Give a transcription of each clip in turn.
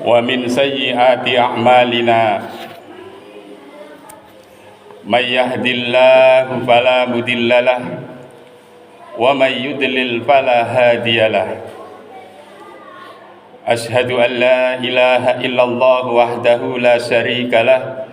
ومن سيئات أعمالنا من يهد الله فلا مضل له ومن يضلل فلا هادي له أشهد أن لا إله إلا الله وحده لا شريك له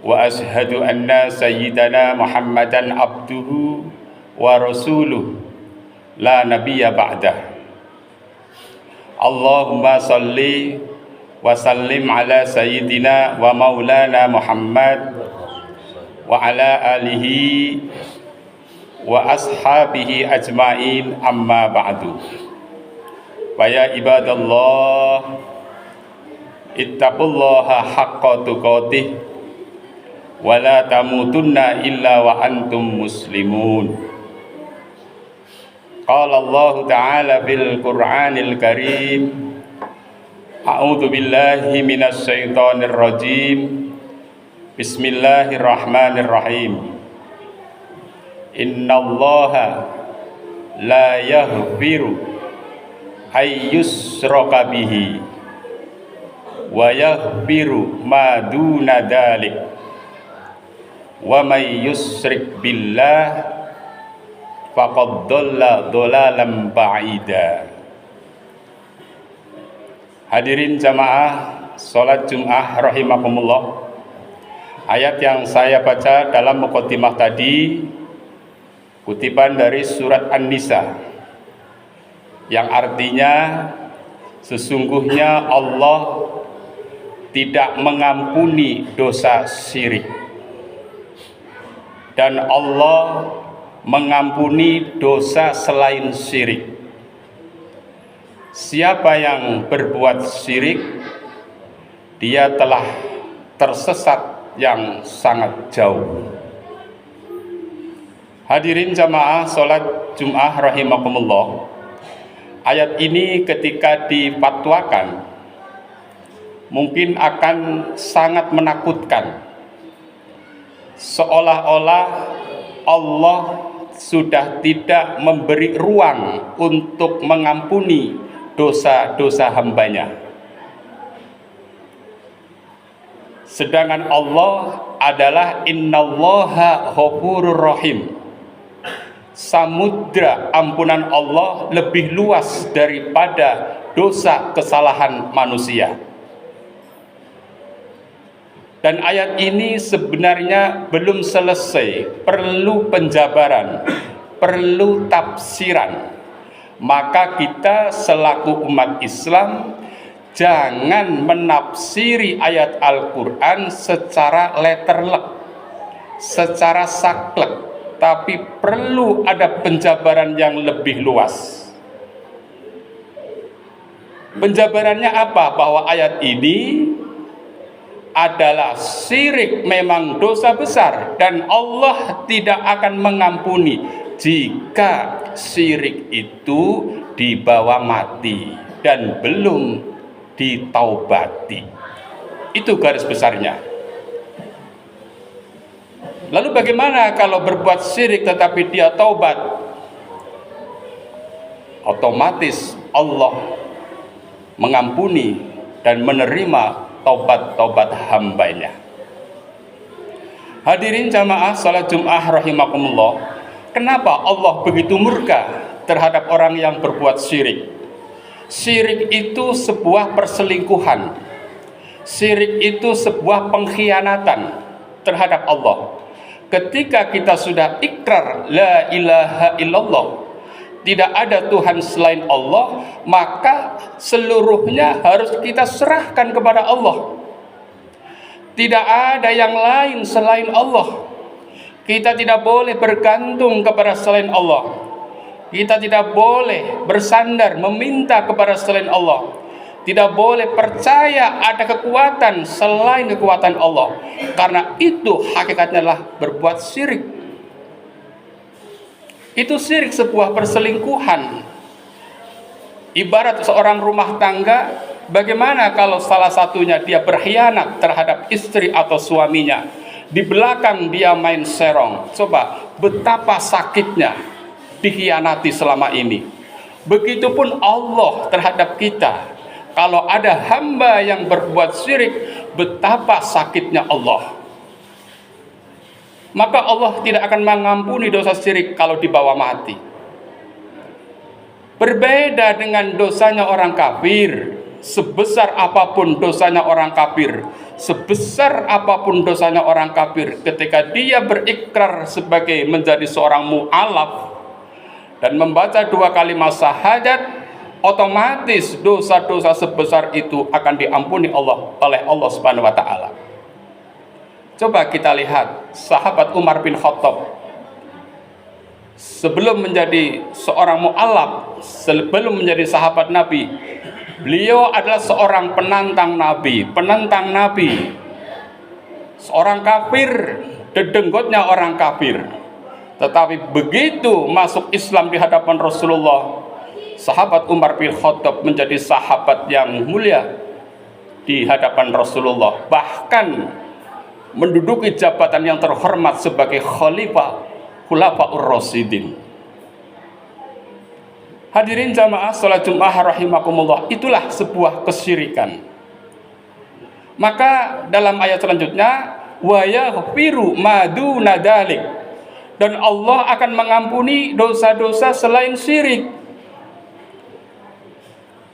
وأشهد أن سيدنا محمدا عبده ورسوله لا نبي بعده اللهم صل وسلم على سيدنا ومولانا محمد وعلى آله وأصحابه أجمعين أما بعد فيا عباد الله اتقوا الله حق تقاته ولا تموتن إلا وأنتم مسلمون قال الله تعالى في القرآن الكريم أعوذ بالله من الشيطان الرجيم بسم الله الرحمن الرحيم إن الله لا يغفر أن يشرك به ويغفر ما دون ذلك ومن يشرك بالله faqad dhalla dhalalan ba'ida. Hadirin jamaah salat Jumat rahimakumullah. Ayat yang saya baca dalam muqaddimah tadi kutipan dari surat An-Nisa yang artinya sesungguhnya Allah tidak mengampuni dosa syirik dan Allah mengampuni dosa selain syirik. Siapa yang berbuat syirik, dia telah tersesat yang sangat jauh. Hadirin jamaah salat Jumat rahimakumullah. Ayat ini ketika difatwakan mungkin akan sangat menakutkan. Seolah-olah Allah sudah tidak memberi ruang untuk mengampuni dosa-dosa hambanya. Sedangkan Allah adalah innallaha ghafurur rahim. Samudra ampunan Allah lebih luas daripada dosa kesalahan manusia. Dan ayat ini sebenarnya belum selesai, perlu penjabaran, perlu tafsiran. Maka kita selaku umat Islam jangan menafsiri ayat Al-Quran secara letterlek, secara saklek, tapi perlu ada penjabaran yang lebih luas. Penjabarannya apa? Bahwa ayat ini adalah syirik memang dosa besar dan Allah tidak akan mengampuni jika syirik itu dibawa mati dan belum ditaubati. Itu garis besarnya. Lalu bagaimana kalau berbuat syirik tetapi dia taubat? Otomatis Allah mengampuni dan menerima taubat-taubat hambanya. Hadirin jamaah salat Jumat rahimakumullah. Kenapa Allah begitu murka terhadap orang yang berbuat syirik? Syirik itu sebuah perselingkuhan. Syirik itu sebuah pengkhianatan terhadap Allah. Ketika kita sudah ikrar la ilaha illallah, tidak ada Tuhan selain Allah, maka seluruhnya harus kita serahkan kepada Allah. Tidak ada yang lain selain Allah. Kita tidak boleh bergantung kepada selain Allah. Kita tidak boleh bersandar meminta kepada selain Allah. Tidak boleh percaya ada kekuatan selain kekuatan Allah. Karena itu hakikatnya adalah berbuat syirik. Itu syirik, sebuah perselingkuhan. Ibarat seorang rumah tangga, bagaimana kalau salah satunya dia berkhianat terhadap istri atau suaminya, di belakang dia main serong. Coba betapa sakitnya dikhianati selama ini. Begitupun Allah terhadap kita. kalau ada hamba yang berbuat syirik, betapa sakitnya Allah. Maka Allah tidak akan mengampuni dosa syirik kalau dibawa mati. Berbeda dengan dosanya orang kafir. Sebesar apapun dosanya orang kafir, sebesar apapun dosanya orang kafir, ketika dia berikrar sebagai menjadi seorang mu'alaf dan membaca 2 kalimat syahadat, otomatis dosa-dosa sebesar itu akan diampuni oleh Allah Subhanahu wa taala. Coba kita lihat sahabat Umar bin Khattab. Sebelum menjadi seorang mu'alaf, sebelum menjadi sahabat Nabi, beliau adalah seorang penantang Nabi, seorang kafir, dedenggotnya orang kafir. Tetapi begitu masuk Islam di hadapan Rasulullah, sahabat Umar bin Khattab menjadi sahabat yang mulia di hadapan Rasulullah, bahkan menduduki jabatan yang terhormat sebagai Khulafaur Rasyidin. Hadirin jamaah salat Jumat rahimakumullah, itulah sebuah kesyirikan. Maka dalam ayat selanjutnya, wa yaghfiru ma duna dzalik, dan Allah akan mengampuni dosa-dosa selain syirik.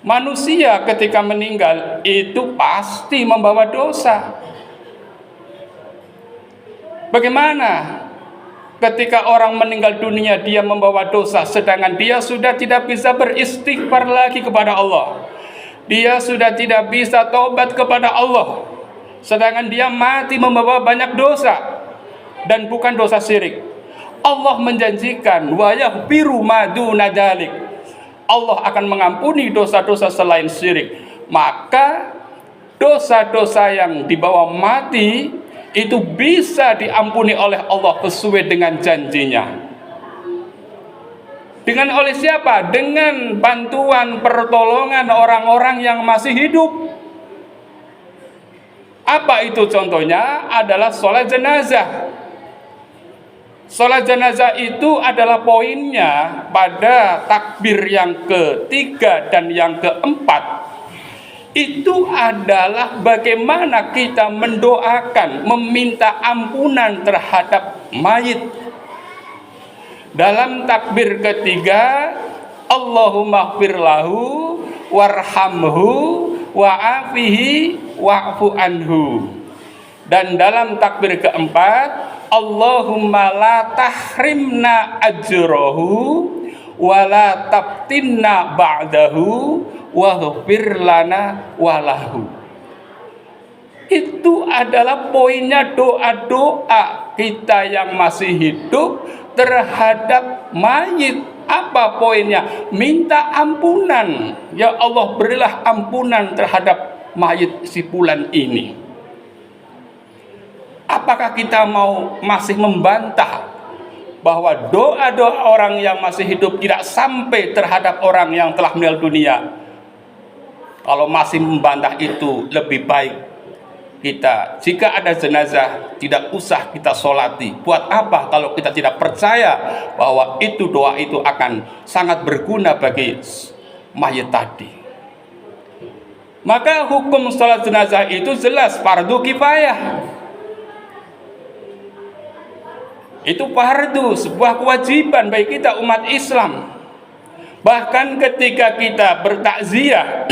Manusia ketika meninggal itu pasti membawa dosa. Bagaimana ketika orang meninggal dunia dia membawa dosa, sedangkan dia sudah tidak bisa beristighfar lagi kepada Allah, dia sudah tidak bisa taubat kepada Allah, sedangkan dia mati membawa banyak dosa dan bukan dosa syirik. Allah menjanjikan wa yaghfiru ma duna dzalik, Allah akan mengampuni dosa-dosa selain syirik. Maka dosa-dosa yang dibawa mati itu bisa diampuni oleh Allah sesuai dengan janjinya. Dengan oleh siapa? Dengan bantuan pertolongan orang-orang yang masih hidup. Apa itu contohnya? Adalah sholat jenazah. Sholat jenazah itu adalah poinnya pada takbir yang ketiga dan yang keempat. Itu adalah bagaimana kita mendoakan, meminta ampunan terhadap mayit. Dalam takbir ketiga, Allahumma ighfir lahu warhamhu wa'afihi wa'fu anhu. Dan dalam takbir keempat, Allahumma la tahrimna ajrohu wa la tabtinna ba'dahu waghfir lana walahu. Itu adalah poinnya doa-doa kita yang masih hidup terhadap mayit. Apa poinnya? Minta ampunan. Ya Allah, berilah ampunan terhadap mayit si fulan ini. Apakah kita masih membantah bahwa doa-doa orang yang masih hidup tidak sampai terhadap orang yang telah meninggal dunia? Kalau masih membantah itu, lebih baik kita, jika ada jenazah, tidak usah kita sholati. Buat apa kalau kita tidak percaya bahwa itu doa itu akan sangat berguna bagi mayit tadi? Maka hukum sholat jenazah itu jelas fardu kifayah. Itu fardu, sebuah kewajiban bagi kita umat Islam. Bahkan ketika kita bertakziah,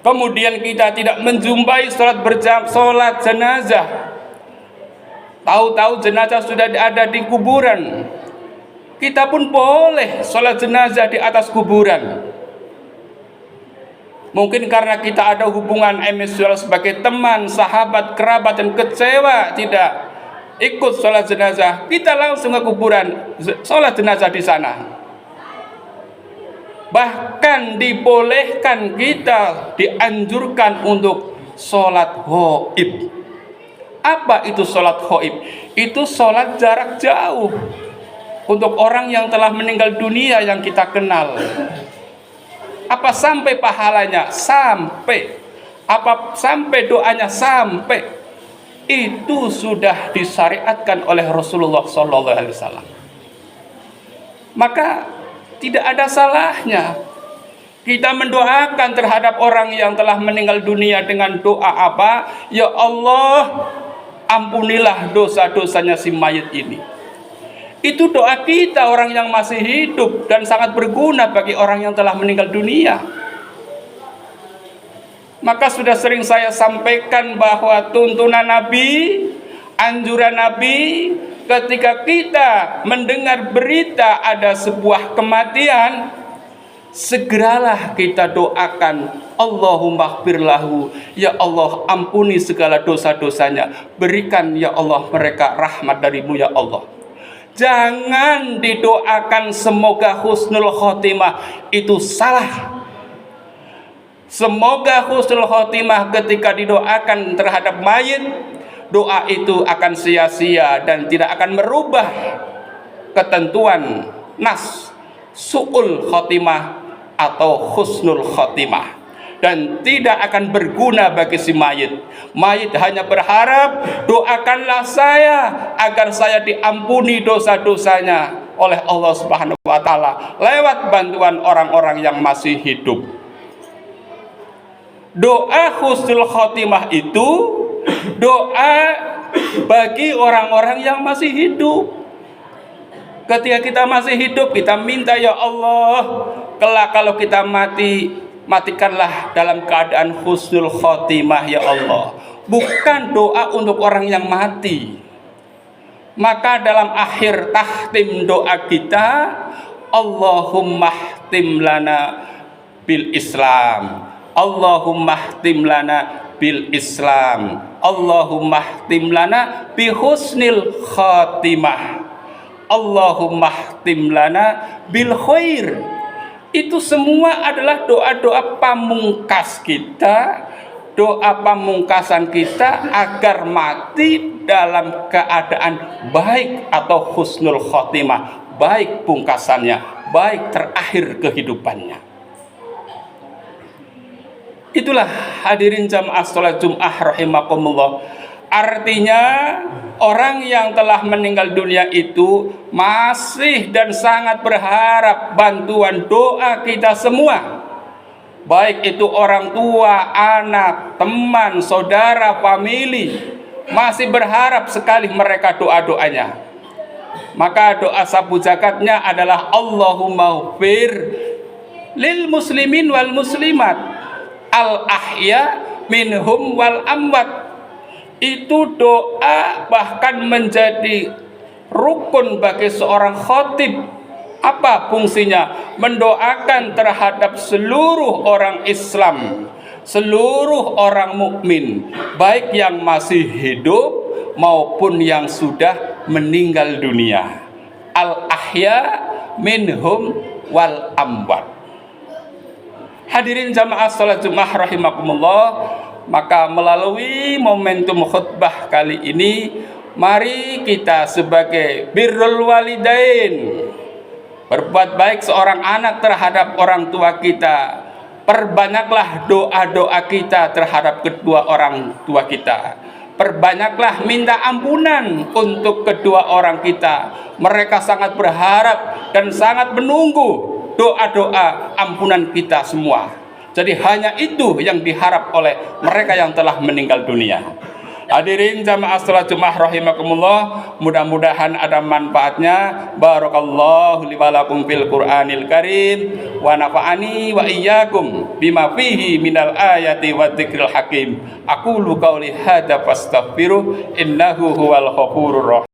kemudian kita tidak menjumpai sholat jenazah, tahu-tahu jenazah sudah ada di kuburan, kita pun boleh sholat jenazah di atas kuburan. Mungkin karena kita ada hubungan emosional sebagai teman, sahabat, kerabat, dan kecewa tidak ikut sholat jenazah, kita langsung ke kuburan, sholat jenazah di sana. Bahkan dibolehkan, kita dianjurkan untuk sholat ghaib. Apa itu sholat ghaib? Itu sholat jarak jauh untuk orang yang telah meninggal dunia yang kita kenal. Apa sampai pahalanya? Sampai. Apa sampai doanya? Sampai. Itu sudah disyariatkan oleh Rasulullah SAW. Maka tidak ada salahnya Kita mendoakan terhadap orang yang telah meninggal dunia dengan doa apa? Ya Allah, ampunilah dosa-dosanya si mayit ini. Itu doa kita orang yang masih hidup dan sangat berguna bagi orang yang telah meninggal dunia. Maka sudah sering saya sampaikan bahwa tuntunan Nabi, anjuran Nabi, ketika kita mendengar berita ada sebuah kematian, segeralah kita doakan, Allahumma ighfirlahu, ya Allah ampuni segala dosa-dosanya, berikan ya Allah mereka rahmat darimu ya Allah. Jangan didoakan semoga husnul khotimah, itu salah. Semoga husnul khotimah ketika didoakan terhadap mayit, doa itu akan sia-sia dan tidak akan merubah ketentuan nas su'ul khotimah atau husnul khotimah, dan tidak akan berguna bagi si mayit. Mayit hanya berharap, doakanlah saya agar saya diampuni dosa-dosanya oleh Allah Subhanahu wa taala lewat bantuan orang-orang yang masih hidup. Doa husnul khotimah itu doa bagi orang-orang yang masih hidup. Ketika kita masih hidup, kita minta ya Allah, kelak kalau kita mati, matikanlah dalam keadaan husnul khotimah ya Allah. Bukan doa untuk orang yang mati. Maka dalam akhir tahtim doa kita, Allahumma khtim lana bil Islam, Allahumma khtim lana bil Islam, Allahumma khtim lana bi husnil khatimah, Allahumma khtim lana bil khair. Itu semua adalah doa-doa pamungkas kita, doa pamungkasan kita agar mati dalam keadaan baik atau husnul khatimah, baik pungkasannya, baik terakhir kehidupannya. Itulah hadirin jamaah sholat Jum'ah rahimakumullah. Artinya orang yang telah meninggal dunia itu masih dan sangat berharap bantuan doa kita semua. Baik itu orang tua, anak, teman, saudara, famili, masih berharap sekali mereka doa-doanya. Maka doa sabu zakatnya adalah Allahumma ighfir lil muslimin wal muslimat al ahya minhum wal amwat. Itu doa bahkan menjadi rukun bagi seorang khatib. Apa fungsinya? Mendoakan terhadap seluruh orang Islam, seluruh orang mukmin, baik yang masih hidup maupun yang sudah meninggal dunia. Al ahya minhum wal amwat. Hadirin jamaah salat Jumat rahimakumullah, maka melalui momentum khutbah kali ini, mari kita sebagai birrul walidain, berbuat baik seorang anak terhadap orang tua kita, perbanyaklah doa-doa kita terhadap kedua orang tua kita, perbanyaklah minta ampunan untuk kedua orang kita. Mereka sangat berharap dan sangat menunggu doa-doa ampunan kita semua. Jadi hanya itu yang diharap oleh mereka yang telah meninggal dunia. Hadirin jamaah salat Jumat rahimakumullah, mudah-mudahan ada manfaatnya. Barakallahu li wa lakum fil Qur'anil Karim wa nafa'ani wa iyyakum bima fihi minal ayati wa dzikril hakim. Aqulu qauli hadza fastaghfiruh innahu huwal ghafurur rahim.